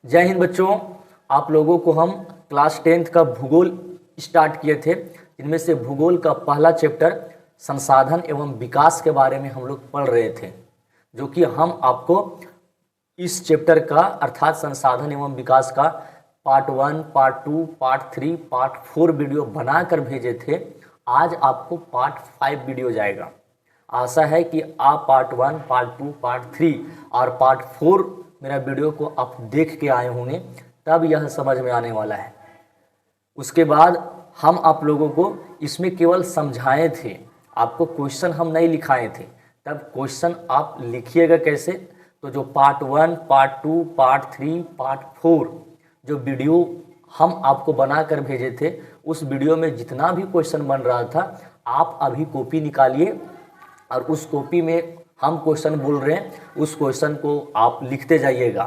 जय हिंद बच्चों। आप लोगों को हम क्लास 10th का भूगोल स्टार्ट किए थे, जिनमें से भूगोल का पहला चैप्टर संसाधन एवं विकास के बारे में हम लोग पढ़ रहे थे, जो कि हम आपको इस चैप्टर का अर्थात संसाधन एवं विकास का part 1, part 2, part 3, part 4 video बनाकर भेजे थे। आज आपको पार्ट 5 वीडियो जाएगा। आशा है कि आप पार्ट 1, पार्ट 2, पार्ट 3 और पार्ट 4 मेरा वीडियो को आप देख के आए होंगे, तब यह समझ में आने वाला है। उसके बाद हम आप लोगों को इसमें केवल समझाए थे, आपको क्वेश्चन हम नहीं लिखाए थे। तब क्वेश्चन आप लिखिएगा कैसे, तो जो पार्ट 1, पार्ट 2, पार्ट 3, पार्ट 4 जो वीडियो हम आपको बना कर भेजे थे, उस वीडियो में जितना भी क्वेश्चन बन रहा था, आप अभी कॉपी निकालिए और उस कॉपी में हम क्वेश्चन बोल रहे हैं, उस क्वेश्चन को आप लिखते जाइएगा,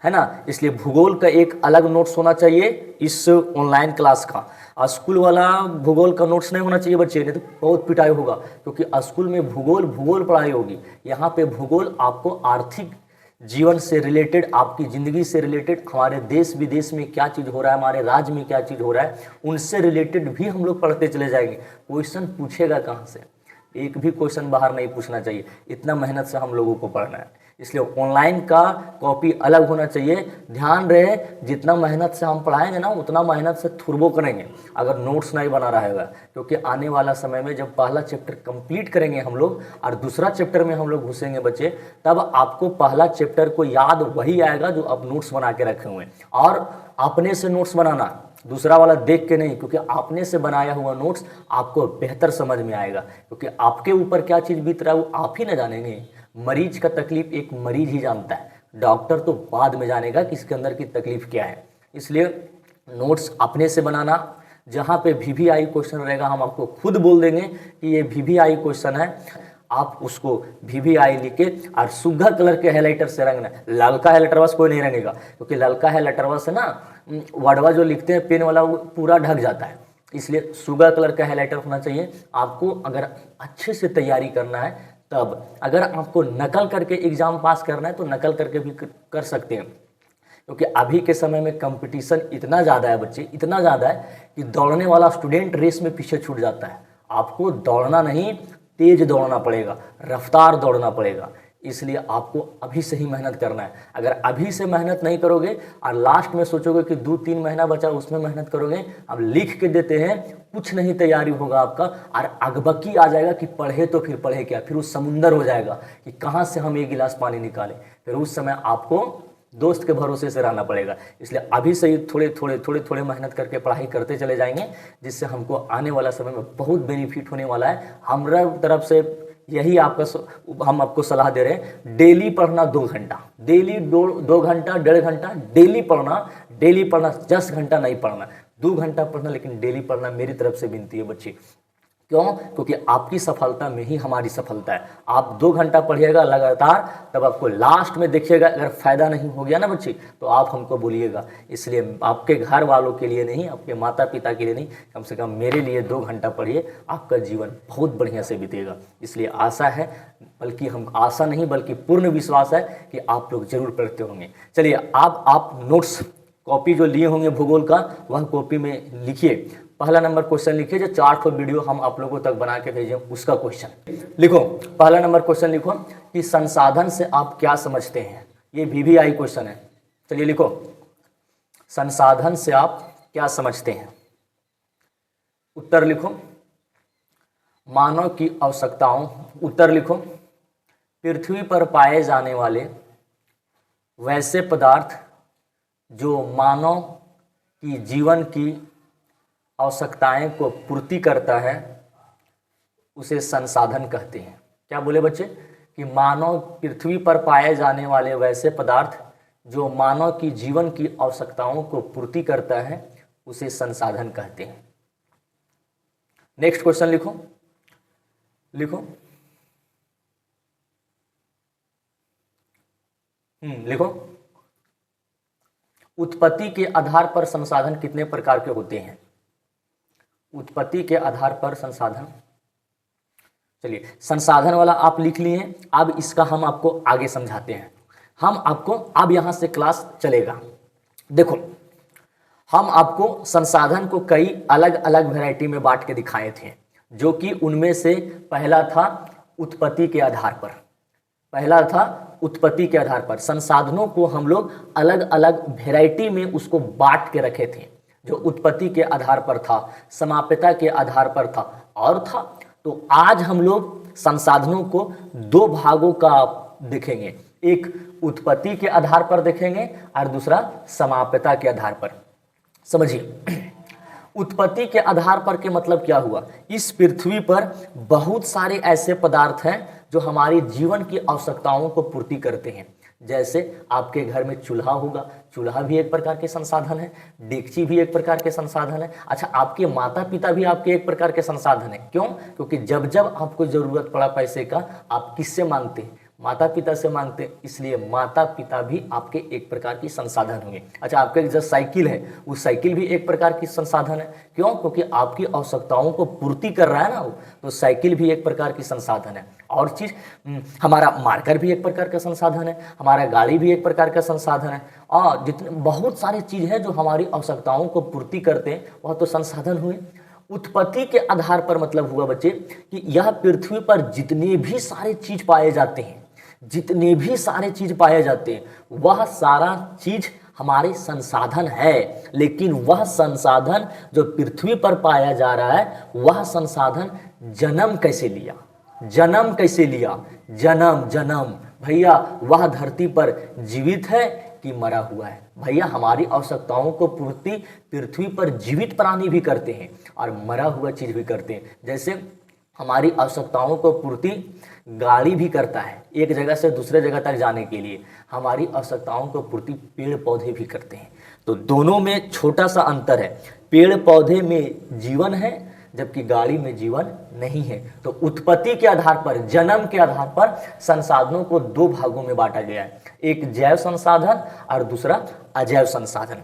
है ना। इसलिए भूगोल का एक अलग नोट्स होना चाहिए इस ऑनलाइन क्लास का। स्कूल वाला भूगोल का नोट्स नहीं होना चाहिए बच्चे, नहीं तो बहुत पिटाई होगा, क्योंकि स्कूल में भूगोल पढ़ाई होगी। यहाँ पे भूगोल आपको आर्थिक जीवन से रिलेटेड, आपकी ज़िंदगी से रिलेटेड, हमारे देश विदेश में क्या चीज़ हो रहा है, हमारे राज्य में क्या चीज़ हो रहा है, उनसे रिलेटेड भी हम लोग पढ़ते चले जाएंगे। क्वेश्चन पूछेगा कहाँ से, एक भी क्वेश्चन बाहर नहीं पूछना चाहिए। इतना मेहनत से हम लोगों को पढ़ना है, इसलिए ऑनलाइन का कॉपी अलग होना चाहिए। ध्यान रहे, जितना मेहनत से हम पढ़ाएंगे ना, उतना मेहनत से थुरबो करेंगे अगर नोट्स नहीं बना रहेगा, क्योंकि आने वाला समय में जब पहला चैप्टर कंप्लीट करेंगे हम लोग और दूसरा चैप्टर में हम लोग घुसेंगे बच्चे, तब आपको पहला चैप्टर को याद वही आएगा जो आप नोट्स बना के रखे हुए हैं। और अपने से नोट्स बनाना, दूसरा वाला देख के नहीं, क्योंकि आपने से बनाया हुआ नोट्स आपको बेहतर समझ में आएगा, क्योंकि आपके ऊपर क्या चीज़ बीत रहा है वो आप ही ना जानेंगे। मरीज का तकलीफ एक मरीज ही जानता है, डॉक्टर तो बाद में जानेगा कि इसके अंदर की तकलीफ क्या है। इसलिए नोट्स अपने से बनाना। जहाँ पे VVI क्वेश्चन रहेगा, हम आपको खुद बोल देंगे कि ये VVI क्वेश्चन है, आप उसको VVI लिख के और सुग्घर कलर के हाइलाइटर से रंगना। ललका हाइलाइटर कोई नहीं रंगेगा, क्योंकि ललका हाइलाइटर से ना वर्डवा जो लिखते हैं पेन वाला, वो पूरा ढक जाता है। इसलिए सुग्घर कलर का हाइलाइटर होना चाहिए। आपको अगर अच्छे से तैयारी करना है, तब अगर आपको नकल करके एग्जाम पास करना है तो नकल करके भी कर सकते हैं, क्योंकि अभी के समय में कंपटीशन इतना ज़्यादा है बच्चे, इतना ज़्यादा है कि दौड़ने वाला स्टूडेंट रेस में पीछे छूट जाता है। आपको दौड़ना नहीं, तेज दौड़ना पड़ेगा, रफ्तार दौड़ना पड़ेगा। इसलिए आपको अभी से ही मेहनत करना है। अगर अभी से मेहनत नहीं करोगे और लास्ट में सोचोगे कि 2-3 महीना बचा उसमें मेहनत करोगे, अब लिख के देते हैं, कुछ नहीं तैयारी होगा आपका, और अगबकी आ जाएगा कि पढ़े तो फिर पढ़े क्या, फिर उस समुंदर हो जाएगा कि कहाँ से हम एक गिलास पानी निकालें। फिर उस समय आपको दोस्त के भरोसे से रहना पड़ेगा। इसलिए अभी से ही थोड़े मेहनत करके पढ़ाई करते चले जाएंगे, जिससे हमको आने वाला समय में बहुत बेनिफिट होने वाला है। हमारा तरफ से यही हम आपको सलाह दे रहे हैं, डेली पढ़ना 2 घंटा, डेली 2 घंटा 1.5 घंटा डेली पढ़ना 10 घंटा नहीं पढ़ना, 2 घंटा पढ़ना, लेकिन डेली पढ़ना मेरी तरफ से विनती है बच्चे। क्यों? क्योंकि आपकी सफलता में ही हमारी सफलता है। आप 2 घंटा पढ़िएगा लगातार, तब आपको लास्ट में देखिएगा अगर फ़ायदा नहीं हो गया ना बच्चे, तो आप हमको बोलिएगा। इसलिए आपके घर वालों के लिए नहीं, आपके माता पिता के लिए नहीं, कम से कम मेरे लिए 2 घंटा पढ़िए, आपका जीवन बहुत बढ़िया से बीतेगा। इसलिए आशा है, बल्कि हम आशा नहीं बल्कि पूर्ण विश्वास है कि आप लोग जरूर पढ़ते होंगे। चलिए, अब आप नोट्स कॉपी जो लिए होंगे भूगोल का, वह कॉपी में लिखिए। पहला नंबर क्वेश्चन लिखिए, जो 4 वीडियो हम आप लोगों तक बना के भेजे उसका क्वेश्चन लिखो। पहला नंबर क्वेश्चन लिखो कि संसाधन से आप क्या समझते हैं। ये VVI क्वेश्चन है। चलिए लिखो, संसाधन से आप क्या समझते हैं। उत्तर लिखो, मानव की आवश्यकताओं। उत्तर लिखो, पृथ्वी पर पाए जाने वाले वैसे पदार्थ जो मानव की जीवन की आवश्यकताएं को पूर्ति करता है, उसे संसाधन कहते हैं। क्या बोले बच्चे? कि मानव पृथ्वी पर पाए जाने वाले वैसे पदार्थ जो मानव की जीवन की आवश्यकताओं को पूर्ति करता है, उसे संसाधन कहते हैं। नेक्स्ट क्वेश्चन लिखो लिखो, उत्पत्ति के आधार पर संसाधन कितने प्रकार के होते हैं। उत्पत्ति के आधार पर संसाधन। चलिए, संसाधन वाला आप लिख लिए। अब इसका हम आपको आगे समझाते हैं। हम आपको अब यहाँ से क्लास चलेगा, देखो, हम आपको संसाधन को कई अलग अलग वैरायटी में बांट के दिखाए थे, जो कि उनमें से पहला था उत्पत्ति के आधार पर। पहला था उत्पत्ति के आधार पर संसाधनों को हम लोग अलग अलग वैरायटी में उसको बांट के रखे थे, जो उत्पत्ति के आधार पर था, समाप्यता के आधार पर था और था। तो आज हम लोग संसाधनों को दो भागों का देखेंगे, एक उत्पत्ति के आधार पर देखेंगे और दूसरा समाप्यता के आधार पर। समझिए, उत्पत्ति के आधार पर के मतलब क्या हुआ? इस पृथ्वी पर बहुत सारे ऐसे पदार्थ हैं जो हमारी जीवन की आवश्यकताओं को पूर्ति करते हैं। जैसे आपके घर में चूल्हा होगा, चूल्हा भी एक प्रकार के संसाधन है, डेगची भी एक प्रकार के संसाधन है। अच्छा, आपके माता पिता भी आपके एक प्रकार के संसाधन है। क्यों? क्योंकि जब जब आपको जरूरत पड़ा पैसे का, आप किससे मांगते हैं? माता पिता से मांगते हैं, इसलिए माता पिता भी आपके एक प्रकार की संसाधन होंगे। अच्छा, आपके जो साइकिल है, वो साइकिल भी एक प्रकार की संसाधन है। क्यों? क्योंकि आपकी आवश्यकताओं को पूर्ति कर रहा है ना वो, तो साइकिल भी एक प्रकार की संसाधन है। और चीज, हमारा मार्कर भी एक प्रकार का संसाधन है, हमारा गाड़ी भी एक प्रकार का संसाधन है, और जितने बहुत सारी चीज है जो हमारी आवश्यकताओं को पूर्ति करते हैं, वह तो संसाधन हुए। उत्पत्ति के आधार पर मतलब हुआ बच्चे कि यह पृथ्वी पर जितने भी सारे चीज पाए जाते हैं, जितने भी सारे चीज पाए जाते हैं, वह सारा चीज हमारे संसाधन है। लेकिन वह संसाधन जो पृथ्वी पर पाया जा रहा है, वह संसाधन जन्म कैसे लिया? जन्म कैसे लिया? जन्म भैया, वह धरती पर जीवित है कि मरा हुआ है? भैया, हमारी आवश्यकताओं को पूर्ति पृथ्वी पर जीवित प्राणी भी करते हैं और मरा हुआ चीज भी करते हैं। जैसे हमारी आवश्यकताओं को पूर्ति गाड़ी भी करता है, एक जगह से दूसरे जगह तक जाने के लिए। हमारी आवश्यकताओं को पूर्ति पेड़ पौधे भी करते हैं। तो दोनों में छोटा सा अंतर है। पेड़ पौधे में जीवन है, जबकि गाड़ी में जीवन नहीं है। तो उत्पत्ति के आधार पर, जन्म के आधार पर संसाधनों को दो भागों में बांटा गया है, एक जैव संसाधन और दूसरा अजैव संसाधन।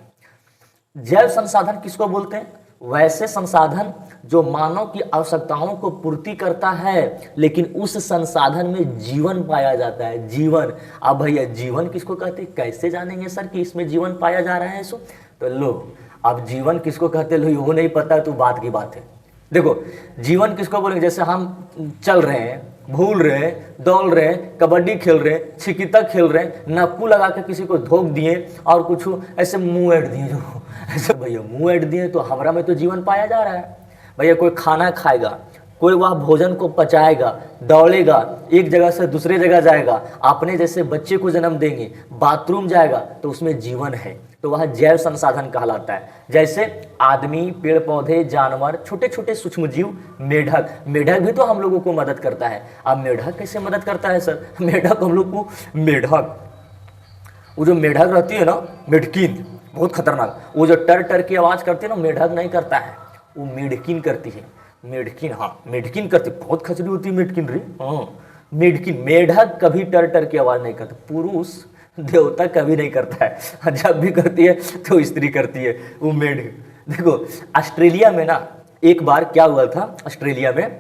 जैव संसाधन किसको बोलते हैं? वैसे संसाधन जो मानव की आवश्यकताओं को पूर्ति करता है, लेकिन उस संसाधन में जीवन पाया जाता है। जीवन, अब भैया जीवन किसको कहते हैं? कैसे जानेंगे सर कि इसमें जीवन पाया जा रहा है? तो लो, अब जीवन किसको कहते हैं वो नहीं पता है तो बात की बात है। देखो, जीवन किसको बोलेंगे? जैसे हम चल रहे हैं, भूल रहे हैं, दौड़ रहे हैं, कबड्डी खेल रहे हैं, छिकिता खेल रहे हैं, नक्कू लगा के किसी को धोख दिए और कुछ ऐसे मुंह ऐड दिए, जो ऐसे भैया मुंह ऐड दिए, तो हमारा में तो जीवन पाया जा रहा है। भैया कोई खाना खाएगा, कोई वह भोजन को पचाएगा, दौड़ेगा, एक जगह से दूसरे जगह जाएगा, अपने जैसे बच्चे को जन्म देंगे, बाथरूम जाएगा, तो उसमें जीवन है, तो वह जैव संसाधन कहलाता है। जैसे आदमी, पेड़ पौधे, जानवर, छोटे छोटे सूक्ष्म जीव, मेढक, मेढक भी तो हम लोगों को मदद करता है। अब मेढक कैसे मदद करता है सर? मेढक हम लोग को, मेढक, वो जो मेढक रहती है ना, मेढकिन, बहुत खतरनाक, वो जो टर टर की आवाज करती है ना, मेढक नहीं करता है, वो मेढकिन करती है। मेढकिन, हाँ मेढकिन करती, बहुत खचड़ी होती है मेढकिन रे, हाँ मेढकिन। मेढक कभी टर टर की आवाज नहीं करती, पुरुष देवता कभी नहीं करता है, जब भी करती है तो स्त्री करती है, वो मेढक। देखो, ऑस्ट्रेलिया में ना एक बार क्या हुआ था ऑस्ट्रेलिया में,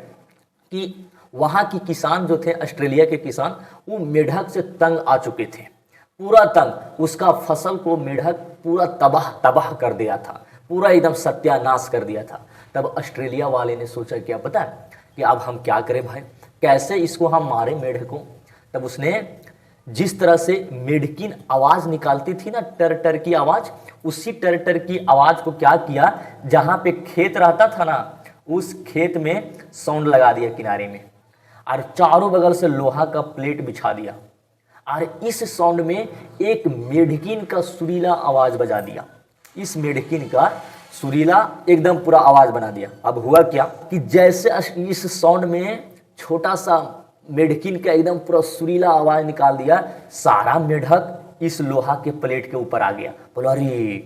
कि वहाँ की किसान जो थे, ऑस्ट्रेलिया के किसान, वो मेढक से तंग आ चुके थे, पूरा तंग। उसका फसल को मेढक पूरा तबाह कर दिया था, पूरा एकदम सत्यानाश कर दिया था। तब ऑस्ट्रेलिया वाले ने सोचा, क्या पता है कि अब हम क्या करें भाई, कैसे इसको हम मारे मेढक को। तब उसने जिस तरह से मेढकिन आवाज निकालती थी ना, टर टर की आवाज, उसी टर टर की आवाज को क्या किया, जहां पे खेत रहता था ना, उस खेत में साउंड लगा दिया किनारे में, और चारों बगल से लोहा का प्लेट बिछा दिया, और इस साउंड में एक मेढकिन का सुरीला आवाज बजा दिया। इस मेढकिन का सुरीला एकदम पूरा आवाज बना दिया। अब हुआ क्या कि जैसे इस साउंड में छोटा सा मेढकिन का एकदम पूरा सुरीला आवाज निकाल दिया, सारा मेढक इस लोहा के प्लेट के ऊपर आ गया। बोला, अरे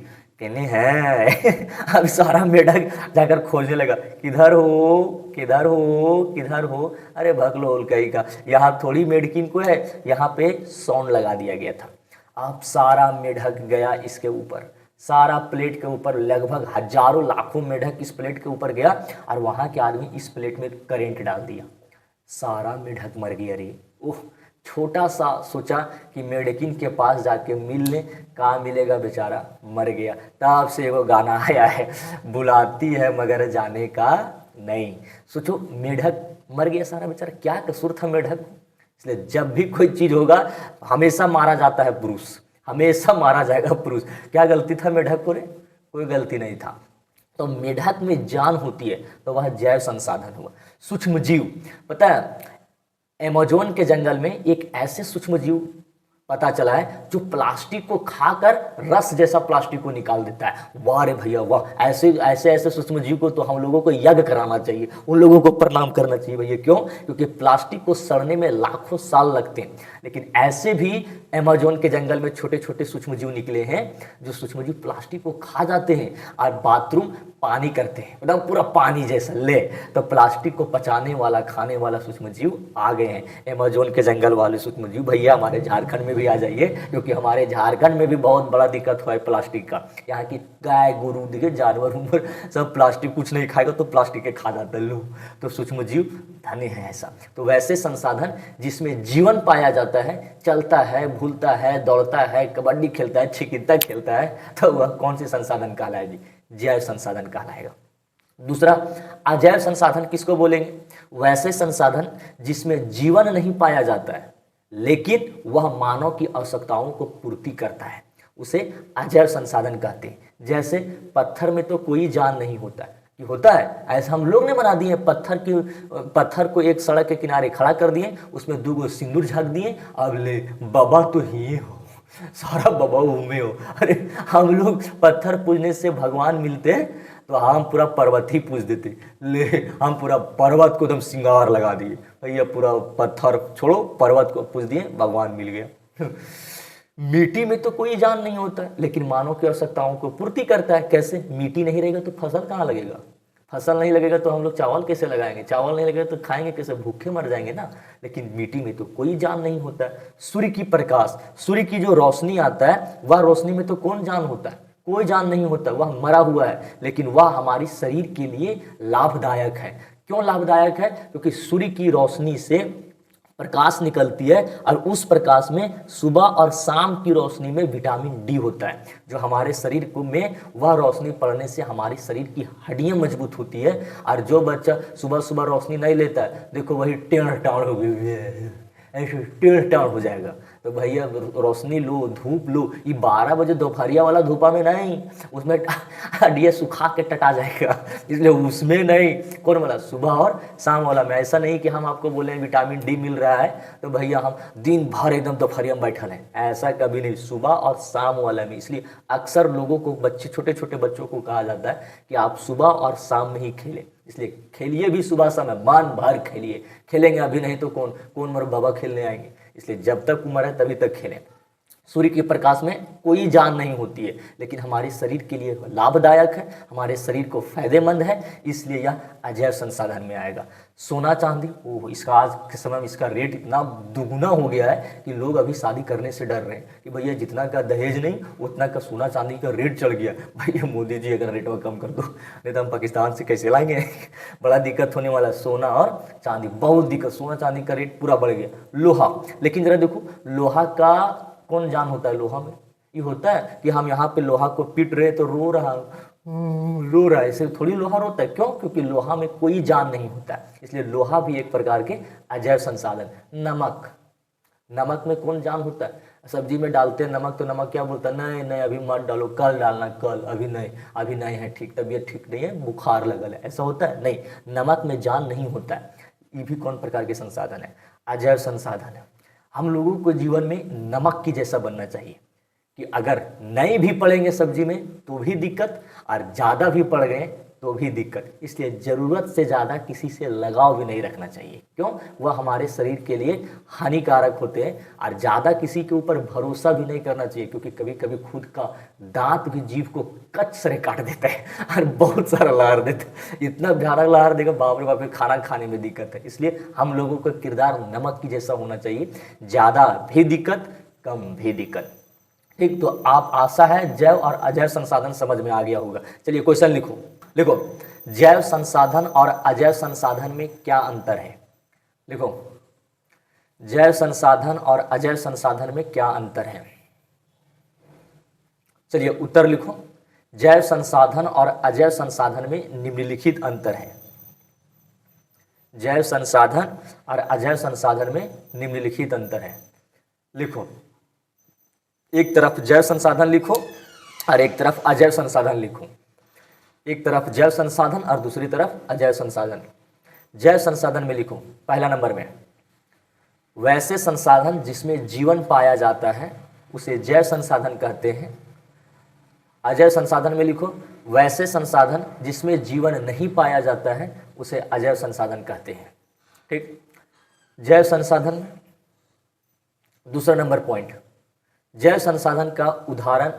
कहने हैं अब सारा मेढक जाकर खोजने लगा, किधर हो किधर हो किधर हो, अरे भगलोल कहीं का, यहाँ थोड़ी मेढकिन को है, यहाँ पे साउंड लगा दिया गया था। अब सारा मेढक गया इसके ऊपर, सारा प्लेट के ऊपर, लगभग हजारों लाखों मेढक इस प्लेट के ऊपर गया, और वहाँ के आदमी इस प्लेट में करेंट डाल दिया, सारा मेढक मर गया। अरे ओह, छोटा सा सोचा कि मेढकिन के पास जाके मिल ले, कहाँ मिलेगा, बेचारा मर गया। तब से वो गाना आया है, बुलाती है मगर जाने का नहीं। सोचो मेढक मर गया सारा बेचारा, क्या कसूर था मेढक। इसलिए जब भी कोई चीज होगा हमेशा मारा जाता है पुरुष, हमेशा मारा जाएगा पुरुष। क्या गलती था मेढक को रे, कोई गलती नहीं था। तो मेढक में जान होती है तो वह जैव संसाधन हुआ। सूक्ष्म जीव, पता है अमेज़न के जंगल में एक ऐसे सूक्ष्म जीव पता चला है जो प्लास्टिक को खाकर रस जैसा प्लास्टिक को निकाल देता है। वाह रे भैया वाह, ऐसे ऐसे ऐसे सूक्ष्म जीव को तो हम लोगों को यज्ञ कराना चाहिए, उन लोगों को प्रणाम करना चाहिए भैया। क्यों? क्योंकि प्लास्टिक को सड़ने में लाखों साल लगते हैं, लेकिन ऐसे भी अमेज़न के जंगल में छोटे छोटे सूक्ष्म जीव निकले हैं जो सूक्ष्म जीव प्लास्टिक को खा जाते हैं और बाथरूम पानी करते हैं, एकदम पूरा पानी जैसा। ले तो प्लास्टिक को पचाने वाला खाने वाला सूक्ष्म जीव आ गए हैं अमेज़न के जंगल वाले सूक्ष्म जीव। भैया हमारे झारखंड में भी आ जाइए, क्योंकि हमारे झारखंड में भी बहुत बड़ा दिक्कत हुआ है प्लास्टिक का। यहाँ की गाय गोरू देखिए, जानवर उनवर सब प्लास्टिक कुछ नहीं खाएगा तो प्लास्टिक के खा जाता है। लो तो सूक्ष्म जीव धन्य है ऐसा। तो वैसे संसाधन जिसमें जीवन पाया जाता है, चलता है, भूलता है, दौड़ता है, कबड्डी खेलता है, छिकित्ता खेलता है, तो वह कौन से संसाधन कहलाएगी? जैव संसाधन कहलाएगा। दूसरा अजैव संसाधन किसको बोलेंगे? वैसे संसाधन जिसमें जीवन नहीं पाया जाता है लेकिन वह मानव की आवश्यकताओं को पूर्ति करता है, उसे अजैव संसाधन कहते हैं। जैसे पत्थर में तो कोई जान नहीं होता है, कि होता है ऐसा हम लोग ने बना दिए पत्थर को एक सड़क के किनारे खड़ा कर दिए, उसमें 2 गो सिंदूर झाँक दिए, अब ले बाबा तो ही हो, सारा बाबा उमे हो। अरे हम लोग पत्थर पूजने से भगवान मिलते तो हम पूरा पर्वत ही पूज देते। ले हम पूरा पर्वत को एकदम श्रृंगार लगा दिए, भैया पूरा पत्थर छोड़ो पर्वत को पूज दिए, भगवान मिल गया। मिट्टी में तो कोई जान नहीं होता है लेकिन मानव की आवश्यकताओं को पूर्ति करता है। कैसे? मिट्टी नहीं रहेगा तो फसल कहाँ लगेगा, फसल नहीं लगेगा तो हम लोग चावल कैसे लगाएंगे, चावल नहीं लगेगा तो खाएंगे कैसे, भूखे मर जाएंगे ना। लेकिन मिट्टी में तो कोई जान नहीं होता है। सूर्य की प्रकाश, सूर्य की जो रोशनी आता है वह रोशनी में तो कौन जान होता है? कोई जान नहीं होता, वह मरा हुआ है, लेकिन वह हमारी शरीर के लिए लाभदायक है। क्यों लाभदायक है? क्योंकि सूर्य की रोशनी से प्रकाश निकलती है और उस प्रकाश में सुबह और शाम की रोशनी में विटामिन डी होता है, जो हमारे शरीर को में वह रोशनी पड़ने से हमारी शरीर की हड्डियां मजबूत होती है। और जो बच्चा सुबह सुबह रोशनी नहीं लेता है, देखो वही टेढ़ टाढ़ हो गई, ऐसे टेढ़ टाढ़ हो जाएगा। तो भैया रोशनी लो, धूप लो, ये 12 बजे दोपहरिया वाला धूपा में नहीं, उसमें हड्डियाँ सुखा के टटा जाएगा, इसलिए उसमें नहीं। कौन वाला? सुबह और शाम वाला में। ऐसा नहीं कि हम आपको बोले विटामिन डी मिल रहा है तो भैया हम दिन भर एकदम दोपहरिया में बैठल हैं, ऐसा कभी नहीं, सुबह और शाम वाला में। इसलिए अक्सर लोगों को, बच्चे छोटे छोटे बच्चों को कहा जाता है कि आप सुबह और शाम में ही खेलें। इसलिए खेलिए भी सुबह शाम में, मान भर खेलिए। खेलेंगे अभी नहीं तो कौन मर बाबा खेलने आएंगे। इसलिए जब तक उम्र है तभी तक खेलें। सूर्य के प्रकाश में कोई जान नहीं होती है लेकिन हमारे शरीर के लिए लाभदायक है, हमारे शरीर को फायदेमंद है, इसलिए यह अजैव संसाधन में आएगा। सोना चांदी, ओह इसका आज के समय में इसका रेट इतना दुगुना हो गया है कि लोग अभी शादी करने से डर रहे हैं कि भैया जितना का दहेज नहीं उतना का सोना चांदी का रेट चढ़ गया। भैया मोदी जी अगर रेट कम कर दो, नहीं तो हम पाकिस्तान से कैसे लाएंगे। बड़ा दिक्कत होने वाला है। सोना और चांदी बहुत दिक्कत, सोना चांदी का रेट पूरा बढ़ गया। लोहा, लेकिन जरा देखो लोहा का कौन जान होता है? लोहा में ये होता है कि हम यहाँ पे लोहा को पीट रहे तो रो रहा है, ऐसे थोड़ी लोहा रोता है। क्यों? क्योंकि लोहा में कोई जान नहीं होता है। इसलिए लोहा भी एक प्रकार के अजैव संसाधन। नमक, नमक में कौन जान होता है? सब्जी में डालते हैं नमक तो नमक क्या बोलता है? नहीं नहीं अभी मत डालो, कल डालना, कल, अभी नहीं है ठीक, तबीयत ठीक नहीं है, बुखार लगल है, ऐसा होता है? नहीं, नमक में जान नहीं होता है। ये भी कौन प्रकार के संसाधन है? अजैव संसाधन है। हम लोगों को जीवन में नमक की जैसा बनना चाहिए कि अगर नहीं भी पड़ेंगे सब्जी में तो भी दिक्कत, और ज़्यादा भी पड़ गए तो भी दिक्कत। इसलिए ज़रूरत से ज़्यादा किसी से लगाव भी नहीं रखना चाहिए। क्यों? वह हमारे शरीर के लिए हानिकारक होते हैं। और ज़्यादा किसी के ऊपर भरोसा भी नहीं करना चाहिए, क्योंकि कभी कभी खुद का दांत भी जीभ को कच से काट देता है और बहुत सारा लहर देता है। इतना भयानक लहर देगा, बाप रे बाप, खाना खाने में दिक्कत है। इसलिए हम लोगों का किरदार नमक की जैसा होना चाहिए, ज़्यादा भी दिक्कत, कम भी दिक्कत। ठीक, तो आप आशा है जैव और अजैव संसाधन समझ में आ गया होगा। चलिए क्वेश्चन लिखो, जैव संसाधन और अजैव संसाधन में क्या अंतर है? लिखो, जैव संसाधन और अजैव संसाधन में क्या अंतर है? चलिए उत्तर लिखो। जैव संसाधन और अजैव संसाधन में निम्नलिखित अंतर है। जैव संसाधन और अजैव संसाधन में निम्नलिखित अंतर है। लिखो, एक तरफ जैव संसाधन लिखो और एक तरफ अजैव संसाधन लिखो। एक तरफ जैव संसाधन और दूसरी तरफ अजैव संसाधन। जैव संसाधन में लिखो पहला नंबर में, वैसे संसाधन जिसमें जीवन पाया जाता है उसे जैव संसाधन कहते हैं। अजैव संसाधन में लिखो, वैसे संसाधन जिसमें जीवन नहीं पाया जाता है उसे अजैव संसाधन कहते हैं। ठीक, जैव संसाधन में दूसरा नंबर पॉइंट, जैव संसाधन का उदाहरण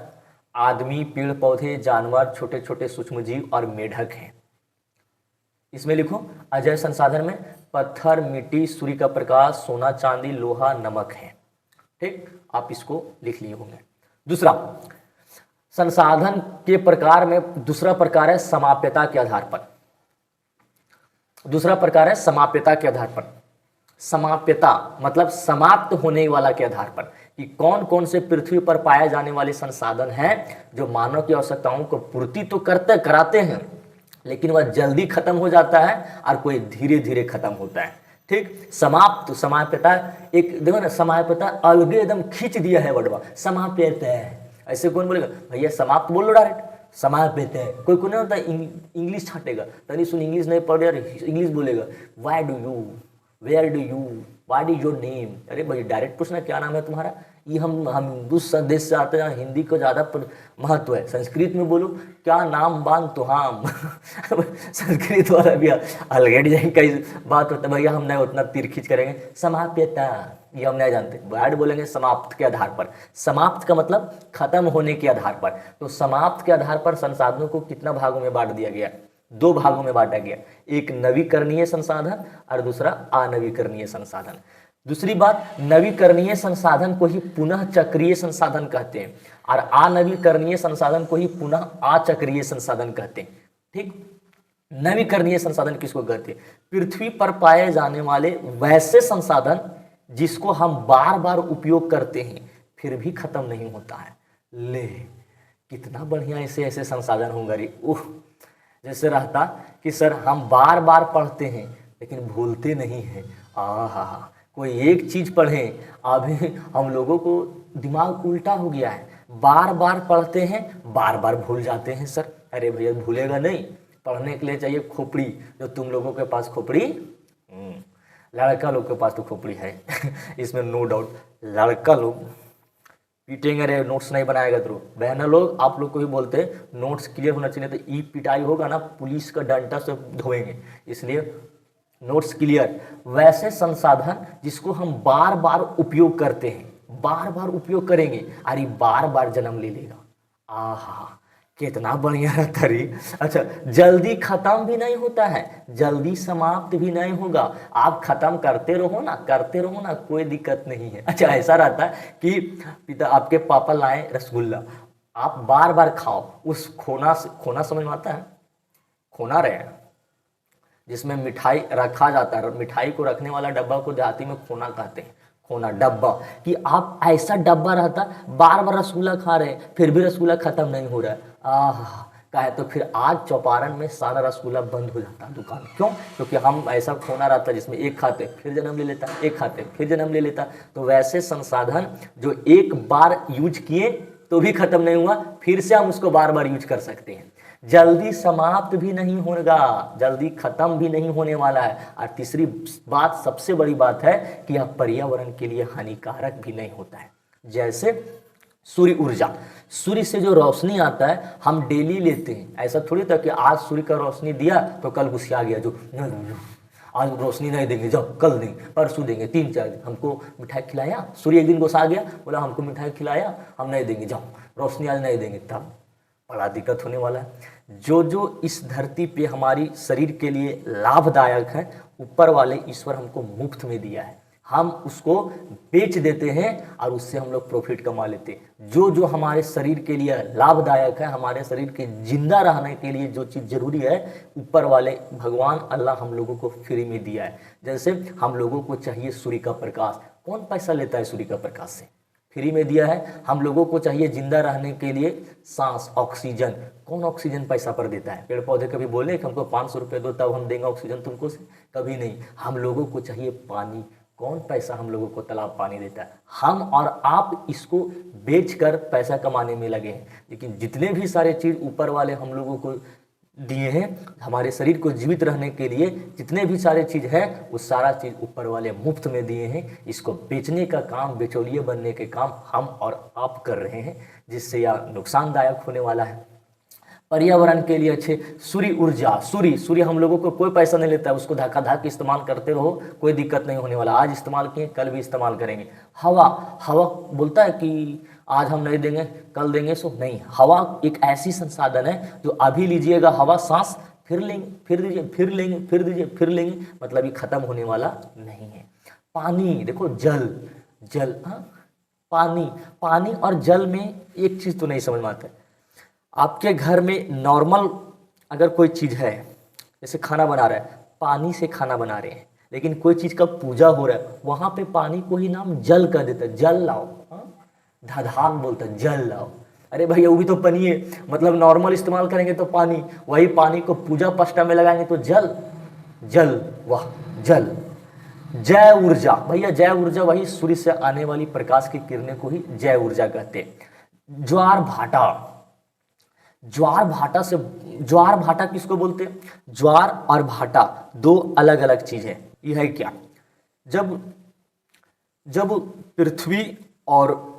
आदमी, पेड़ पौधे, जानवर, छोटे छोटे सूक्ष्मजीव और मेढक हैं। इसमें लिखो अजैव संसाधन में पत्थर, मिट्टी, सूर्य का प्रकाश, सोना, चांदी, लोहा, नमक है। ठीक, आप इसको लिख लिए होंगे। दूसरा, संसाधन के प्रकार में दूसरा प्रकार है समाप्यता के आधार पर। दूसरा प्रकार है समाप्यता के आधार पर। समाप्यता मतलब समाप्त होने वाला के आधार पर, कि कौन कौन से पृथ्वी पर पाए जाने वाले संसाधन हैं जो मानव की आवश्यकताओं को पूर्ति तो कराते हैं, लेकिन वह जल्दी खत्म हो जाता है और कोई धीरे धीरे खत्म होता है। ठीक, समाप्त, समाप्यता एक देखो ना, समाप्यता अलगे एकदम खींच दिया है वर्डवा, समाप्यता है। ऐसे कौन बोलेगा भैया समाप्त बोल लो डायरेक्ट, समाप्यता है। कोई नहीं होता इंग्लिश छाटेगा, तनी सुन इंग्लिश नहीं पढ़ रहे इंग्लिश बोलेगा, why do you, where do you, what is your name. अरे भाई डायरेक्ट पूछना क्या नाम है तुम्हारा। ये हम दूसरे देश से आते हैं, हिंदी को ज़्यादा महत्व है। संस्कृत में बोलो क्या नाम बान तुहाम संस्कृत वाला भी अलग डिजाइन का बात होता है। भैया हम नहीं उतना तीर खींच करेंगे, समाप्यता ये हम नहीं जानते। वर्ड बोलेंगे समाप्त के आधार पर। समाप्त का मतलब खत्म होने के आधार पर। तो समाप्त के आधार पर संसाधनों को कितना भागों में बांट दिया गया? दो भागों में बांटा गया, एक नवीकरणीय संसाधन और दूसरा अनवीकरणीय संसाधन। दूसरी बात, नवीकरणीय संसाधन को ही पुनः चक्रीय संसाधन कहते हैं और अनवीकरणीय संसाधन को ही पुनः अचक्रीय संसाधन कहते हैं। ठीक, नवीकरणीय संसाधन किसको कहते हैं? पृथ्वी पर पाए जाने वाले वैसे संसाधन जिसको हम बार बार उपयोग करते हैं फिर भी खत्म नहीं होता है। ले कितना बढ़िया ऐसे ऐसे संसाधन होंगे रे। जैसे रहता कि सर हम बार बार पढ़ते हैं लेकिन भूलते नहीं हैं। आहा, कोई एक चीज़ पढ़ें अभी हम लोगों को दिमाग उल्टा हो गया है, बार बार पढ़ते हैं बार बार भूल जाते हैं सर। अरे भैया भूलेगा नहीं, पढ़ने के लिए चाहिए खोपड़ी। जो तुम लोगों के पास खोपड़ी, लड़का लोग के पास तो खोपड़ी है इसमें नो डाउट। लड़का लोग पीटेंगे, अरे नोट्स नहीं बनाएगा तो। बहना लोग आप लोग को भी बोलते हैं नोट्स क्लियर होना चाहिए, तो ई पिटाई होगा ना, पुलिस का डंडा से धोएंगे, इसलिए नोट्स क्लियर। वैसे संसाधन जिसको हम बार बार उपयोग करते हैं, बार बार उपयोग करेंगे अरे बार बार जन्म ले लेगा। आहा कितना बढ़िया रहता रे। अच्छा, जल्दी खत्म भी नहीं होता है, जल्दी समाप्त भी नहीं होगा। आप खत्म करते रहो ना, करते रहो ना, कोई दिक्कत नहीं है। अच्छा, ऐसा रहता है कि पिता आपके पापा लाए रसगुल्ला, आप बार बार खाओ, उस खोना से, खोना समझ में आता है? खोना रहे जिसमें मिठाई रखा जाता है, मिठाई को रखने वाला डब्बा को देहाती में खोना कहते हैं। खोना डब्बा, कि आप ऐसा डब्बा रहता बार बार रसगुल्ला खा रहे हैं फिर भी रसगुल्ला खत्म नहीं हो रहा है। कहे तो फिर आज चौपारण में सारा रसगुल्ला बंद हो जाता दुकान। क्यों? क्योंकि हम ऐसा खोना रहता जिसमें एक खाते फिर जन्म ले लेता, एक खाते फिर जन्म ले लेता। तो वैसे संसाधन जो एक बार यूज किए तो भी खत्म नहीं हुआ, फिर से हम उसको बार बार यूज कर सकते हैं। जल्दी समाप्त भी नहीं होगा, जल्दी खत्म भी नहीं होने वाला है। और तीसरी बात, सबसे बड़ी बात है कि यह पर्यावरण के लिए हानिकारक भी नहीं होता है। जैसे सूर्य ऊर्जा, सूर्य से जो रोशनी आता है हम डेली लेते हैं। ऐसा थोड़ी था कि आज सूर्य का रोशनी दिया तो कल गुस्सा गया, जो आज रोशनी नहीं देंगे, जब कल देंगे, परसों देंगे, 3-4 दिन। हमको मिठाई खिलाया, सूर्य एक दिन गुस्सा गया, बोला हमको मिठाई खिलाया, हम नहीं देंगे, जाओ रोशनी आज नहीं देंगे, तब बड़ा दिक्कत होने वाला है। जो जो इस धरती पे हमारी शरीर के लिए लाभदायक है, ऊपर वाले ईश्वर हमको मुफ्त में दिया है। हम उसको बेच देते हैं और उससे हम लोग प्रॉफिट कमा लेते हैं। जो जो हमारे शरीर के लिए लाभदायक है, हमारे शरीर के जिंदा रहने के लिए जो चीज़ जरूरी है, ऊपर वाले भगवान अल्लाह हम लोगों को फ्री में दिया है। जैसे हम लोगों को चाहिए सूर्य का प्रकाश, कौन पैसा लेता है सूर्य का प्रकाश से? फ्री में दिया है। हम लोगों को चाहिए जिंदा रहने के लिए सांस, ऑक्सीजन, कौन ऑक्सीजन पैसा पर देता है? पेड़ पौधे कभी बोले कि हमको 500 रुपये दो तब हम देंगे ऑक्सीजन तुमको से? कभी नहीं। हम लोगों को चाहिए पानी, कौन पैसा हम लोगों को तालाब पानी देता है? हम और आप इसको बेचकर पैसा कमाने में लगे हैं। लेकिन जितने भी सारे चीज़ ऊपर वाले हम लोगों को दिए हैं हमारे शरीर को जीवित रहने के लिए, जितने भी सारे चीज़ है वो सारा चीज़ ऊपर वाले मुफ्त में दिए हैं। इसको बेचने का काम, बिचौलिए बनने के काम हम और आप कर रहे हैं, जिससे यह नुकसानदायक होने वाला है। पर्यावरण के लिए अच्छे सूर्य ऊर्जा, सूर्य हम लोगों को कोई पैसा नहीं लेता है, उसको धक्का इस्तेमाल करते रहो, कोई दिक्कत नहीं होने वाला। आज इस्तेमाल किए, कल भी इस्तेमाल करेंगे। हवा बोलता है कि आज हम नहीं देंगे कल देंगे, सो नहीं। हवा एक ऐसी संसाधन है जो अभी लीजिएगा हवा, सांस, फिर लेंगे, फिर दीजिए, फिर लेंगे, फिर दीजिए, फिर लेंगे, मतलब ये खत्म होने वाला नहीं है। पानी देखो, जल हाँ, पानी और जल में एक चीज़ तो नहीं समझ में आता है। आपके घर में नॉर्मल अगर कोई चीज़ है, जैसे खाना बना रहा है, पानी से खाना बना रहे हैं, लेकिन कोई चीज़ का पूजा हो रहा है, वहाँ पे पानी को ही नाम जल कर देता है। जल लाओ, धधाक बोलता है जल लाओ। अरे भैया वो भी तो पानी है, मतलब नॉर्मल इस्तेमाल करेंगे तो पानी, वही पानी को पूजा पष्टा में लगाएंगे तो जल, वाह जल। जय ऊर्जा, भैया जय ऊर्जा वही सूर्य से आने वाली प्रकाश की किरणें को ही जय ऊर्जा कहते हैं। ज्वार भाटा किसको बोलते हैं? ज्वार और भाटा दो अलग अलग चीज है। यह है क्या? जब पृथ्वी और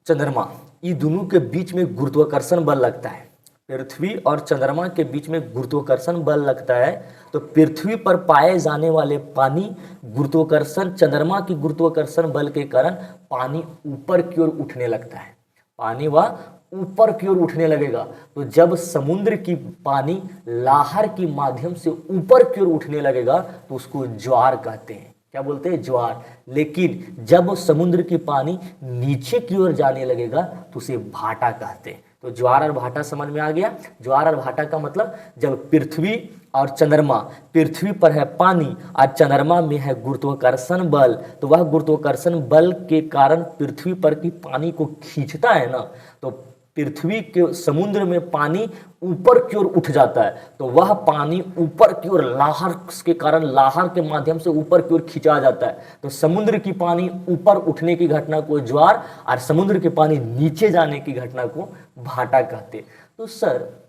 चंद्रमा ये दोनों के बीच में गुरुत्वाकर्षण बल लगता है, पृथ्वी और चंद्रमा के बीच में गुरुत्वाकर्षण बल लगता है, तो पृथ्वी पर पाए जाने वाले पानी गुरुत्वाकर्षण, चंद्रमा की गुरुत्वाकर्षण बल के कारण पानी ऊपर की ओर उठने लगता है। पानी वह ऊपर की ओर उठने लगेगा। तो जब समुद्र की पानी लाहर के माध्यम से ऊपर की ओर उठने लगेगा तो उसको ज्वार कहते हैं। क्या बोलते हैं? ज्वार। लेकिन जब समुद्र की पानी नीचे की ओर जाने लगेगा तो उसे भाटा कहते हैं। तो ज्वार और भाटा समझ में आ गया। ज्वार और भाटा का मतलब, जब पृथ्वी और चंद्रमा, पृथ्वी पर है पानी और चंद्रमा में है गुरुत्वाकर्षण बल, तो वह गुरुत्वाकर्षण बल के कारण पृथ्वी पर की पानी को खींचता है ना, तो पृथ्वी के समुद्र में पानी ऊपर की ओर उठ जाता है। तो वह पानी ऊपर की ओर लाहर के कारण, लाहर के माध्यम से ऊपर की ओर खींचा जाता है। तो समुद्र की पानी ऊपर उठने की घटना को ज्वार और समुद्र के पानी नीचे जाने की घटना को भाटा कहते। तो सर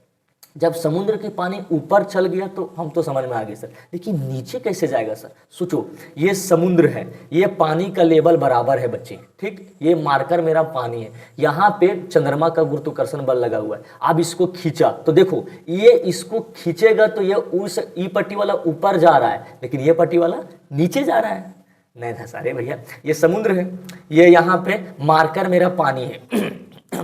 जब समुद्र के पानी ऊपर चल गया तो हम तो समझ में आ गए सर, लेकिन नीचे कैसे जाएगा सर? सोचो, ये समुद्र है, ये पानी का लेवल बराबर है बच्चे, ठीक, ये मार्कर मेरा पानी है, यहाँ पे चंद्रमा का गुरुत्वाकर्षण बल लगा हुआ है। अब इसको खींचा तो देखो, ये इसको खींचेगा तो ये उस ई पट्टी वाला ऊपर जा रहा है, लेकिन ये पट्टी वाला नीचे जा रहा है। नहीं था सारे भैया, ये समुद्र है, ये यहाँ पे मार्कर मेरा पानी है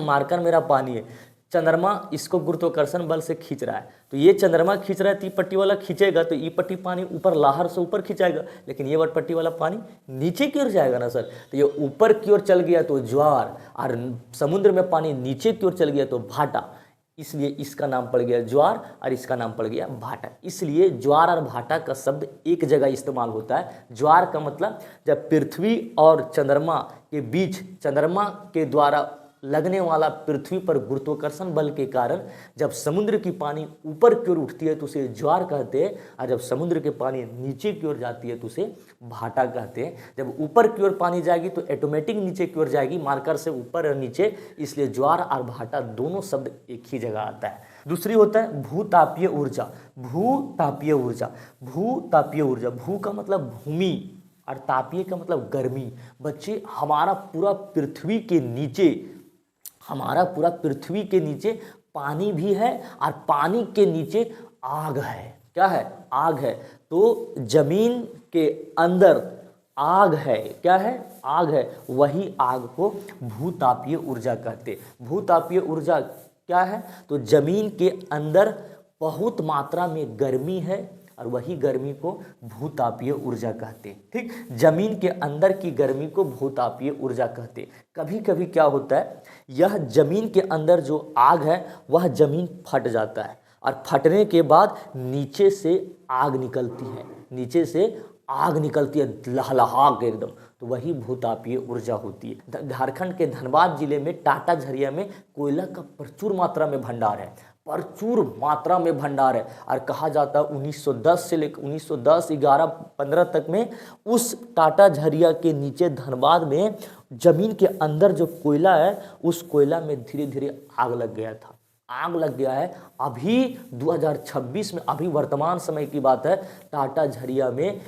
मार्कर मेरा पानी है, चंद्रमा इसको गुरुत्वाकर्षण बल से खींच रहा है, तो ये चंद्रमा खींच रहा है, तो ई पट्टी वाला खींचेगा तो ई पट्टी पानी ऊपर लाहर से ऊपर खींचाएगा, लेकिन ये वट पट्टी वाला पानी नीचे की ओर जाएगा ना सर। तो ये ऊपर की ओर चल गया तो ज्वार, और समुद्र में पानी नीचे की ओर चल गया तो भाटा, इसलिए इसका नाम पड़ गया ज्वार और इसका नाम पड़ गया भाटा। इसलिए ज्वार और भाटा का शब्द एक जगह इस्तेमाल होता है। ज्वार का मतलब जब पृथ्वी और चंद्रमा के बीच, चंद्रमा के द्वारा लगने वाला पृथ्वी पर गुरुत्वाकर्षण बल के कारण जब समुद्र की पानी ऊपर की ओर उठती है तो उसे ज्वार कहते हैं, और जब समुद्र के पानी नीचे की ओर जाती है तो उसे भाटा कहते हैं। जब ऊपर की ओर पानी जाएगी तो ऑटोमेटिक नीचे की ओर जाएगी, मार्कर से ऊपर और नीचे, इसलिए ज्वार और भाटा दोनों शब्द एक ही जगह आता है। दूसरी होता है भूतापीय ऊर्जा। भूतापीय ऊर्जा, भूतापीय ऊर्जा, भू का मतलब भूमि और तापीय का मतलब गर्मी। बच्चे हमारा पूरा पृथ्वी के नीचे पानी भी है और पानी के नीचे आग है। क्या है? आग है। तो जमीन के अंदर आग है। क्या है? आग है। वही आग को भूतापीय ऊर्जा कहते। भूतापीय ऊर्जा क्या है? तो जमीन के अंदर बहुत मात्रा में गर्मी है और वही गर्मी को भूतापीय ऊर्जा कहते हैं। ठीक, जमीन के अंदर की गर्मी को भूतापीय ऊर्जा कहते हैं। कभी कभी क्या होता है, यह जमीन के अंदर जो आग है वह जमीन फट जाता है और फटने के बाद नीचे से आग निकलती है, नीचे से आग निकलती है लहलहा के एकदम, तो वही भूतापीय ऊर्जा होती है। झारखंड के धनबाद जिले में टाटा झरिया में कोयला का प्रचुर मात्रा में भंडार है, प्रचुर मात्रा में भंडार है। और कहा जाता है 1910 से लेकर 1910, 11, 15 तक में उस टाटा झरिया के नीचे धनबाद में जमीन के अंदर जो कोयला है उस कोयला में धीरे धीरे आग लग गया था, आग लग गया है। अभी 2026 में, अभी वर्तमान समय की बात है, टाटा झरिया में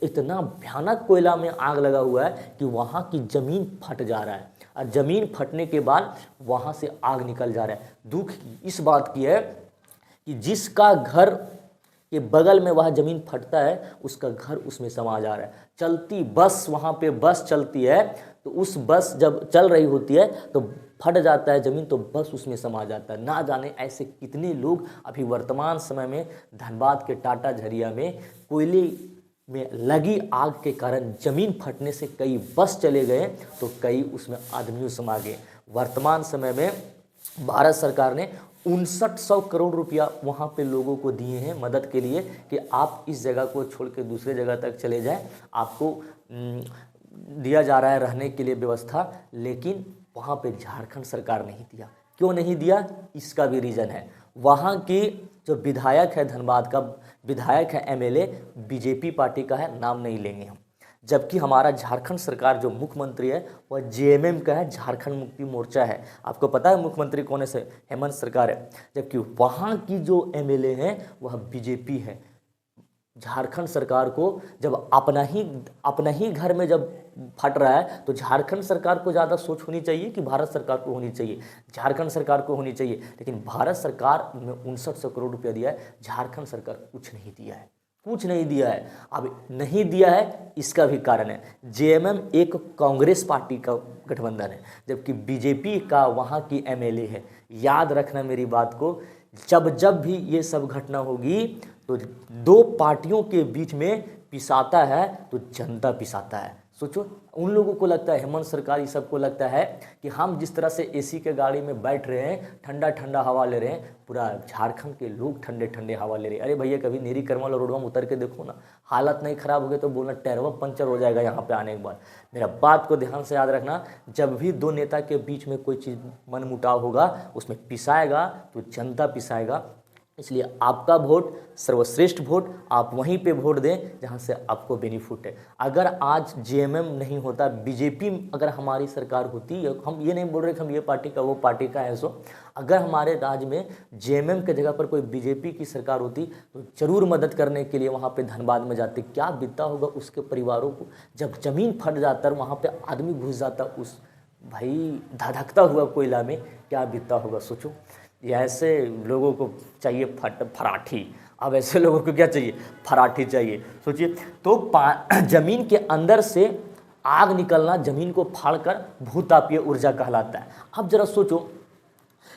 इतना भयानक कोयला में आग लगा हुआ है कि वहाँ की ज़मीन फट जा रहा है और ज़मीन फटने के बाद वहाँ से आग निकल जा रहा है। दुख इस बात की है कि जिसका घर के बगल में वह ज़मीन फटता है उसका घर उसमें समा जा रहा है। चलती बस, वहाँ पे बस चलती है तो उस बस जब चल रही होती है तो फट जाता है ज़मीन, तो बस उसमें समा जाता है। ना जाने ऐसे कितने लोग अभी वर्तमान समय में धनबाद के टाटा झरिया में कोयले में लगी आग के कारण ज़मीन फटने से कई बस चले गए तो कई उसमें आदमियों समा गए। वर्तमान समय में भारत सरकार ने 5900 करोड़ रुपया वहाँ पे लोगों को दिए हैं मदद के लिए कि आप इस जगह को छोड़ के दूसरे जगह तक चले जाएं, आपको दिया जा रहा है रहने के लिए व्यवस्था। लेकिन वहाँ पे झारखंड सरकार नहीं दिया। क्यों नहीं दिया, इसका भी रीज़न है। वहाँ की जो विधायक है, धनबाद का विधायक है, एमएलए बीजेपी पार्टी का है, नाम नहीं लेंगे हम। जबकि हमारा झारखंड सरकार जो मुख्यमंत्री है वह जेएमएम का है, झारखंड मुक्ति मोर्चा है। आपको पता है मुख्यमंत्री कौन है, हेमंत सरकार है। जबकि वहाँ की जो एमएलए हैं वह बीजेपी है। झारखंड सरकार को जब अपना ही घर में जब फट रहा है तो झारखंड सरकार को ज़्यादा सोच होनी चाहिए कि भारत सरकार को होनी चाहिए, झारखंड सरकार को होनी चाहिए। लेकिन भारत सरकार में 5900 करोड़ रुपया दिया है, झारखंड सरकार कुछ नहीं दिया है, कुछ नहीं दिया है। अब नहीं दिया है इसका भी कारण है, जेएमएम एक कांग्रेस पार्टी का गठबंधन है जबकि बीजेपी का वहाँ की एमएलए है। याद रखना मेरी बात को, जब भी ये सब घटना होगी तो दो पार्टियों के बीच में पिसाता है तो जनता पिसाता है। सोचो, उन लोगों को लगता है, हेमंत सरकार ये सबको लगता है कि हम जिस तरह से एसी के गाड़ी में बैठ रहे हैं, ठंडा ठंडा हवा ले रहे हैं, पूरा झारखंड के लोग ठंडे ठंडे हवा ले रहे हैं। अरे भैया, कभी नेरी करमल रोडवा में उतर के देखो ना, हालत नहीं खराब हो गई तो बोलना टायरवा पंचर हो जाएगा यहाँ पे आने के बाद। मेरा बात को ध्यान से याद रखना, जब भी दो नेता के बीच में कोई चीज़ मनमुटाव होगा उसमें पिसाएगा तो जनता पिसाएगा। इसलिए आपका वोट सर्वश्रेष्ठ वोट, आप वहीं पे वोट दें जहां से आपको बेनिफिट है। अगर आज जेएमएम नहीं होता, बीजेपी अगर हमारी सरकार होती, हम ये नहीं बोल रहे कि हम ये पार्टी का वो पार्टी का है, सो अगर हमारे राज्य में जेएमएम के जगह पर कोई बीजेपी की सरकार होती तो जरूर मदद करने के लिए वहाँ पे धनबाद में जाते। क्या बीतता होगा उसके परिवारों को, जब ज़मीन फट जाता है वहाँ पे आदमी घुस जाता उस भाई धधकता हुआ कोयला में, क्या बीतता होगा सोचो। ये ऐसे लोगों को चाहिए फराठी। अब ऐसे लोगों को क्या चाहिए, फराठी चाहिए। सोचिए तो जमीन के अंदर से आग निकलना जमीन को फाड़कर भूतापीय ऊर्जा कहलाता है। अब जरा सोचो,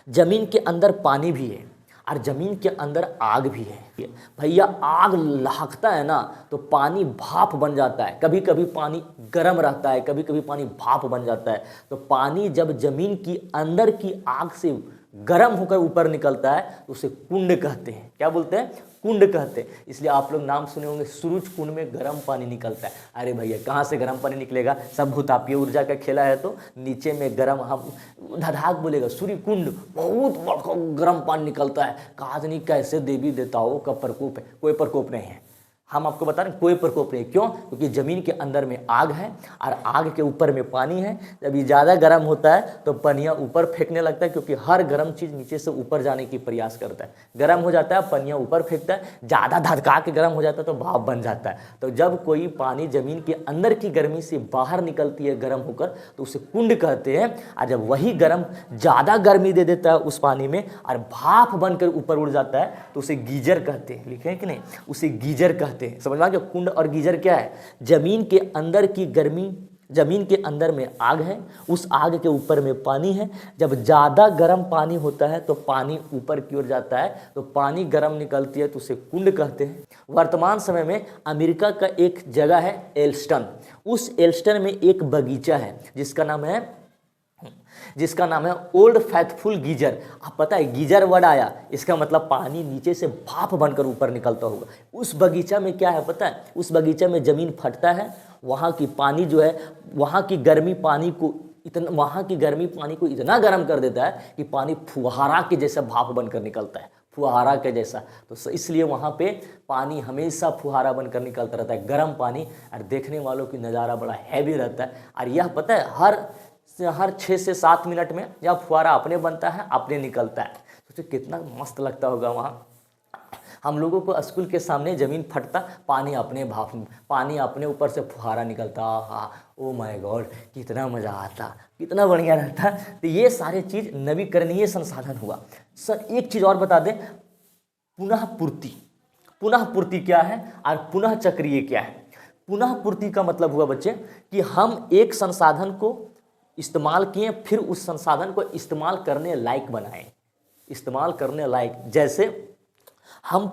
जमीन के अंदर पानी भी है और जमीन के अंदर आग भी है। भैया आग लहकता है ना तो पानी भाप बन जाता है, कभी कभी पानी गर्म रहता है, कभी कभी पानी भाप बन जाता है। तो पानी जब जमीन की अंदर की आग से गर्म होकर ऊपर निकलता है तो उसे कुंड कहते हैं। क्या बोलते हैं, कुंड कहते हैं। इसलिए आप लोग नाम सुने होंगे, सूरज कुंड में गर्म पानी निकलता है। अरे भैया, कहाँ से गर्म पानी निकलेगा, सब भूतापीय ऊर्जा का खेला है। तो नीचे में गर्म, हम धधाक बोलेगा, सूर्य कुंड बहुत बड़ा गर्म पानी निकलता है। कहा नहीं कैसे देवी देवताओं का प्रकोप है, कोई प्रकोप नहीं है। हम आपको बता रहे हैं कोई प्रकोप नहीं। क्यों, क्योंकि ज़मीन के अंदर में आग है और आग के ऊपर में पानी है। जब ये ज़्यादा गर्म होता है तो पनिया ऊपर फेंकने लगता है, क्योंकि हर गर्म चीज़ नीचे से ऊपर जाने की प्रयास करता है। गर्म हो जाता है पनिया ऊपर फेंकता है, ज़्यादा धधका के गर्म हो जाता है तो भाप बन जाता है। तो जब कोई पानी ज़मीन के अंदर की गर्मी से बाहर निकलती है गर्म होकर तो उसे कुंड कहते हैं। और जब वही गर्म ज़्यादा गर्मी दे देता है उस पानी में और भाप बनकर ऊपर उड़ जाता है तो उसे गीजर कहते हैं। लिखे हैं कि नहीं, उसे गीजर कहते हैं। समझ में आ गया, कुंड और गीजर क्या है, जमीन के अंदर की गर्मी ज़मीन के अंदर में आग है, उस आग के ऊपर में पानी है। जब ज़्यादा गर्म पानी होता है तो पानी ऊपर की ओर जाता है, तो पानी गर्म निकलती है तो उसे कुंड कहते हैं। वर्तमान समय में अमेरिका का एक जगह है एल्स्टन, उस एल्स्टन में एक बगीचा है जिसका नाम है ओल्ड फैथफुल गीजर। आप पता है गीजर वर्ड आया, इसका मतलब पानी नीचे से भाप बनकर ऊपर निकलता होगा। उस बगीचा में क्या है पता है, उस बगीचा में ज़मीन फटता है, वहाँ की पानी जो है, वहाँ की गर्मी पानी को इतना गर्म कर देता है कि पानी फुहारा के जैसा भाप बनकर निकलता है, फुहारा के जैसा। तो इसलिए वहाँ पे पानी हमेशा फुहारा बनकर निकलता रहता है, गर्म पानी, और देखने वालों की नज़ारा बड़ा हैवी रहता है। और यह पता है हर 6 से 7 मिनट में यह फुहारा अपने बनता है, अपने निकलता है। तो कितना मस्त लगता होगा वहाँ। हम लोगों को स्कूल के सामने ज़मीन फटता, पानी अपने ऊपर से फुहारा निकलता, हाँ ओ माय गॉड, कितना मज़ा आता, कितना बढ़िया रहता। तो ये सारे चीज़ नवीकरणीय संसाधन हुआ। सर एक चीज़ और बता दें, पुनः पूर्ति क्या है और पुनः चक्रीय क्या है। पुनः पूर्ति का मतलब हुआ बच्चे कि हम एक संसाधन को इस्तेमाल किए, फिर उस संसाधन को इस्तेमाल करने लायक बनाएं, इस्तेमाल करने लायक। जैसे हम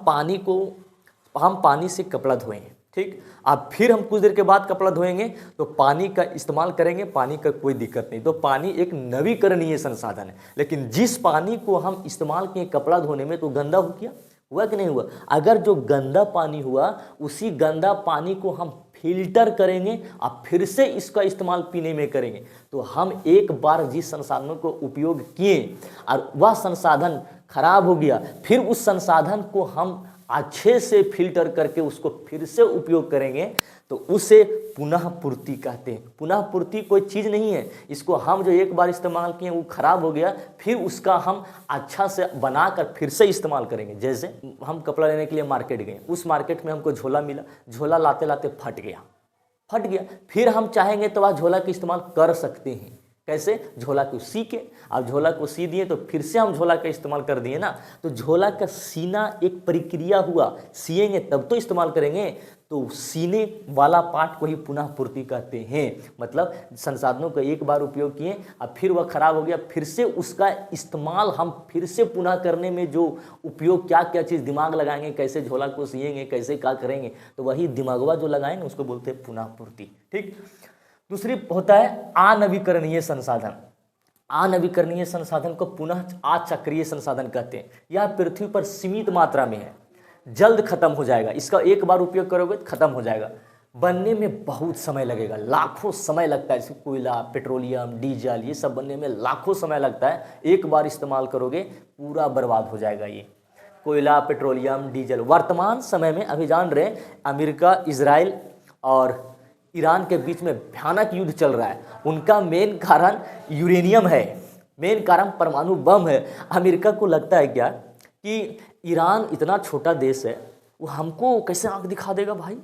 पानी से कपड़ा धोएं, ठीक, अब फिर हम कुछ देर के बाद कपड़ा धोएंगे तो पानी का इस्तेमाल करेंगे, पानी का कोई दिक्कत नहीं। तो पानी एक नवीकरणीय संसाधन है। लेकिन जिस पानी को हम इस्तेमाल किए कपड़ा धोने में तो गंदा हो गया, हुआ कि नहीं हुआ। अगर जो गंदा पानी हुआ, उसी गंदा पानी को हम फिल्टर करेंगे और फिर से इसका इस्तेमाल पीने में करेंगे, तो हम एक बार जिस संसाधनों को उपयोग किए और वह संसाधन खराब हो गया, फिर उस संसाधन को हम अच्छे से फिल्टर करके उसको फिर से उपयोग करेंगे, तो उसे पुनः पूर्ति कहते हैं। पुनः पूर्ति कोई चीज़ नहीं है, इसको हम जो एक बार इस्तेमाल किए वो खराब हो गया, फिर उसका हम अच्छा से बनाकर फिर से इस्तेमाल करेंगे। जैसे हम कपड़ा लेने के लिए मार्केट गए, उस मार्केट में हमको झोला मिला, झोला लाते लाते फट गया, फिर हम चाहेंगे तो वह झोला का इस्तेमाल कर सकते हैं। कैसे? झोला को सी के, अब झोला को सी दिए तो फिर से हम झोला का इस्तेमाल कर दिए ना। तो झोला का सीना एक प्रक्रिया हुआ, सिएंगे तब तो इस्तेमाल करेंगे, तो सीने वाला पार्ट को ही पुनः पूर्ति कहते हैं। मतलब संसाधनों का एक बार उपयोग किए अब फिर वह खराब हो गया, फिर से उसका इस्तेमाल हम फिर से पुनः करने में जो उपयोग क्या क्या चीज़ दिमाग लगाएंगे, कैसे झोला को सिएंगे, कैसे क्या करेंगे, तो वही दिमागवा जो लगाएंगे उसको बोलते हैं पुनः पूर्ति। ठीक। दूसरी होता है अनवीकरणीय संसाधन। अनवीकरणीय संसाधन को पुनः अचक्रीय संसाधन कहते हैं। यह पृथ्वी पर सीमित मात्रा में है, जल्द खत्म हो जाएगा, इसका एक बार उपयोग करोगे तो खत्म हो जाएगा। बनने में बहुत समय लगेगा, लाखों समय लगता है। जैसे कोयला, पेट्रोलियम, डीजल, ये सब बनने में लाखों समय लगता है। एक बार इस्तेमाल करोगे पूरा बर्बाद हो जाएगा ये कोयला, पेट्रोलियम, डीजल। वर्तमान समय में अभी जान रहे अमेरिका, इजराइल और ईरान के बीच में भयानक युद्ध चल रहा है। उनका मेन कारण यूरेनियम है, मेन कारण परमाणु बम है। अमेरिका को लगता है क्या कि ईरान इतना छोटा देश है, वो हमको कैसे आंख दिखा देगा भाई।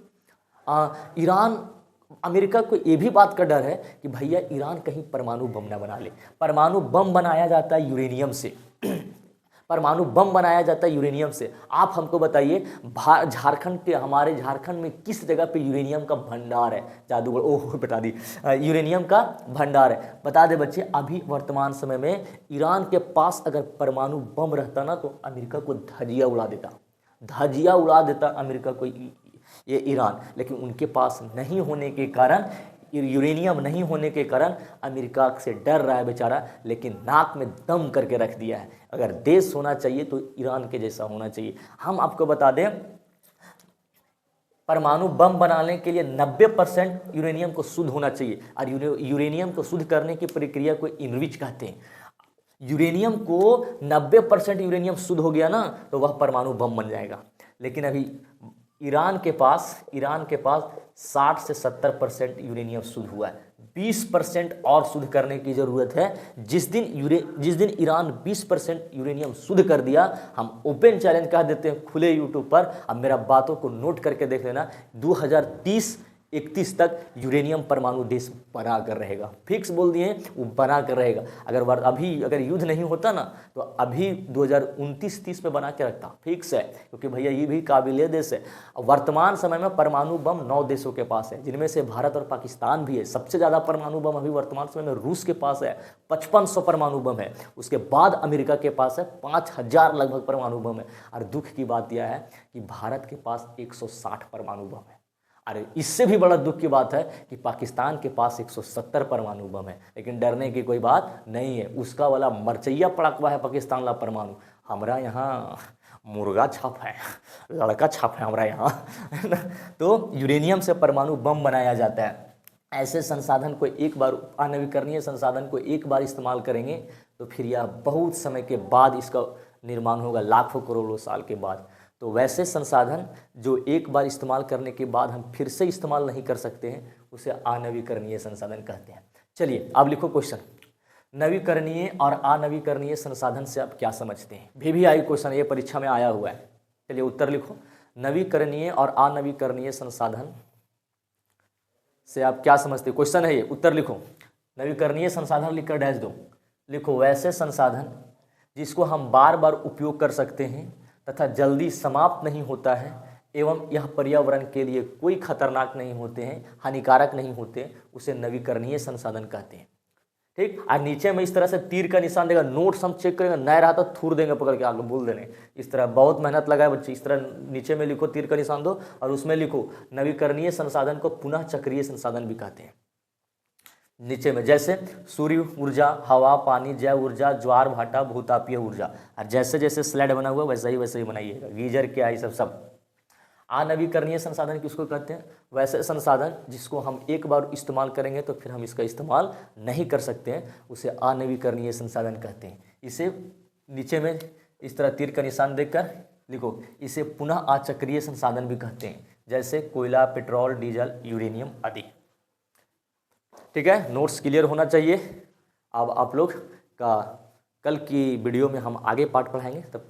अमेरिका को ये भी बात का डर है कि भैया ईरान कहीं परमाणु बम ना बना ले। परमाणु बम बनाया जाता है यूरेनियम से, परमाणु बम बनाया जाता है यूरेनियम से। आप हमको बताइए हमारे झारखंड में किस जगह पे यूरेनियम का भंडार है? जादूगर, ओह बता दी, यूरेनियम का भंडार है। बता दे बच्चे, अभी वर्तमान समय में ईरान के पास अगर परमाणु बम रहता ना तो अमेरिका को धजिया उड़ा देता अमेरिका को ये ईरान। लेकिन उनके पास नहीं होने के कारण, यूरेनियम नहीं होने के कारण अमेरिका से डर रहा है बेचारा, लेकिन नाक में दम करके रख दिया है। अगर देश होना चाहिए तो ईरान के जैसा होना चाहिए। हम आपको बता दें, परमाणु बम बनाने के लिए 90% यूरेनियम को शुद्ध होना चाहिए, और यूरेनियम को शुद्ध करने की प्रक्रिया को इनरिच कहते हैं। यूरेनियम को 90% यूरेनियम शुद्ध हो गया ना तो वह परमाणु बम बन जाएगा। लेकिन अभी ईरान के पास 60 से 70% यूरेनियम शुद्ध हुआ है। 20% और शुद्ध करने की ज़रूरत है। जिस दिन ईरान 20% यूरेनियम शुद्ध कर दिया, हम ओपन चैलेंज कह देते हैं खुले यूट्यूब पर। अब मेरा बातों को नोट करके देख लेना, 2030 31 तक यूरेनियम परमाणु देश बना कर रहेगा। फिक्स बोल दिए वो बना कर रहेगा। अभी अगर युद्ध नहीं होता ना तो अभी 2029-30 में बना के रखता, फिक्स है, क्योंकि भैया ये भी काबिल देश है। वर्तमान समय में परमाणु बम 9 देशों के पास है, जिनमें से भारत और पाकिस्तान भी है। सबसे ज़्यादा परमाणु बम अभी वर्तमान समय में रूस के पास है, 5500 परमाणु बम है। उसके बाद अमेरिका के पास है 5000 लगभग परमाणु बम है। और दुख की बात यह है कि भारत के पास 160 परमाणु बम है। अरे इससे भी बड़ा दुख की बात है कि पाकिस्तान के पास 170 परमाणु बम है। लेकिन डरने की कोई बात नहीं है, उसका वाला मरचैया पड़ा हुआ है पाकिस्तान वाला परमाणु। हमारा यहाँ मुर्गा छाप है, लड़का छाप है हमारा यहाँ तो यूरेनियम से परमाणु बम बनाया जाता है। ऐसे संसाधन को एक बार, अनवीकरणीय संसाधन को एक बार इस्तेमाल करेंगे तो फिर यह बहुत समय के बाद इसका निर्माण होगा, लाखों करोड़ों साल के बाद। तो वैसे संसाधन जो एक बार इस्तेमाल करने के बाद हम फिर से इस्तेमाल नहीं कर सकते हैं, उसे अनवीकरणीय संसाधन कहते हैं। चलिए अब लिखो क्वेश्चन, नवीकरणीय और अनवीकरणीय संसाधन से आप क्या समझते हैं। भी आई क्वेश्चन, ये परीक्षा में आया हुआ है। चलिए उत्तर लिखो, नवीकरणीय और अनवीकरणीय संसाधन से आप क्या समझते हैं। क्वेश्चन है ये, उत्तर लिखो। नवीकरणीय संसाधन लिखकर डैश दो। लिखो, वैसे संसाधन जिसको हम बार बार उपयोग कर सकते हैं तथा जल्दी समाप्त नहीं होता है एवं यह पर्यावरण के लिए कोई खतरनाक नहीं होते हैं, हानिकारक नहीं होते, उसे नवीकरणीय संसाधन कहते हैं। ठीक, और नीचे में इस तरह से तीर का निशान देगा, नोट्स हम चेक करेंगे, नया रहा तो थूर देंगे पकड़ के, आगे बोल देने। इस तरह बहुत मेहनत लगाए बच्चे, इस तरह नीचे में लिखो, तीर का निशान दो और उसमें लिखो नवीकरणीय संसाधन को पुनः चक्रीय संसाधन भी कहते हैं। नीचे में जैसे सूर्य ऊर्जा, हवा, पानी, जैव ऊर्जा, ज्वार भाटा, भूतापीय ऊर्जा। और जैसे जैसे स्लाइड बना हुआ वैसे ही बनाइएगा, गीजर क्या है सब। अनवीकरणीय संसाधन किसको कहते हैं, वैसे संसाधन जिसको हम एक बार इस्तेमाल करेंगे तो फिर हम इसका इस्तेमाल नहीं कर सकते हैं, उसे अनवीकरणीय संसाधन कहते हैं। इसे नीचे में इस तरह तीर का निशान देकर लिखो, इसे पुनः अचक्रीय संसाधन भी कहते हैं, जैसे कोयला, पेट्रोल, डीजल, यूरेनियम आदि। ठीक है, नोट्स क्लियर होना चाहिए। अब आप लोग का कल की वीडियो में हम आगे पाठ पढ़ाएंगे, तब तक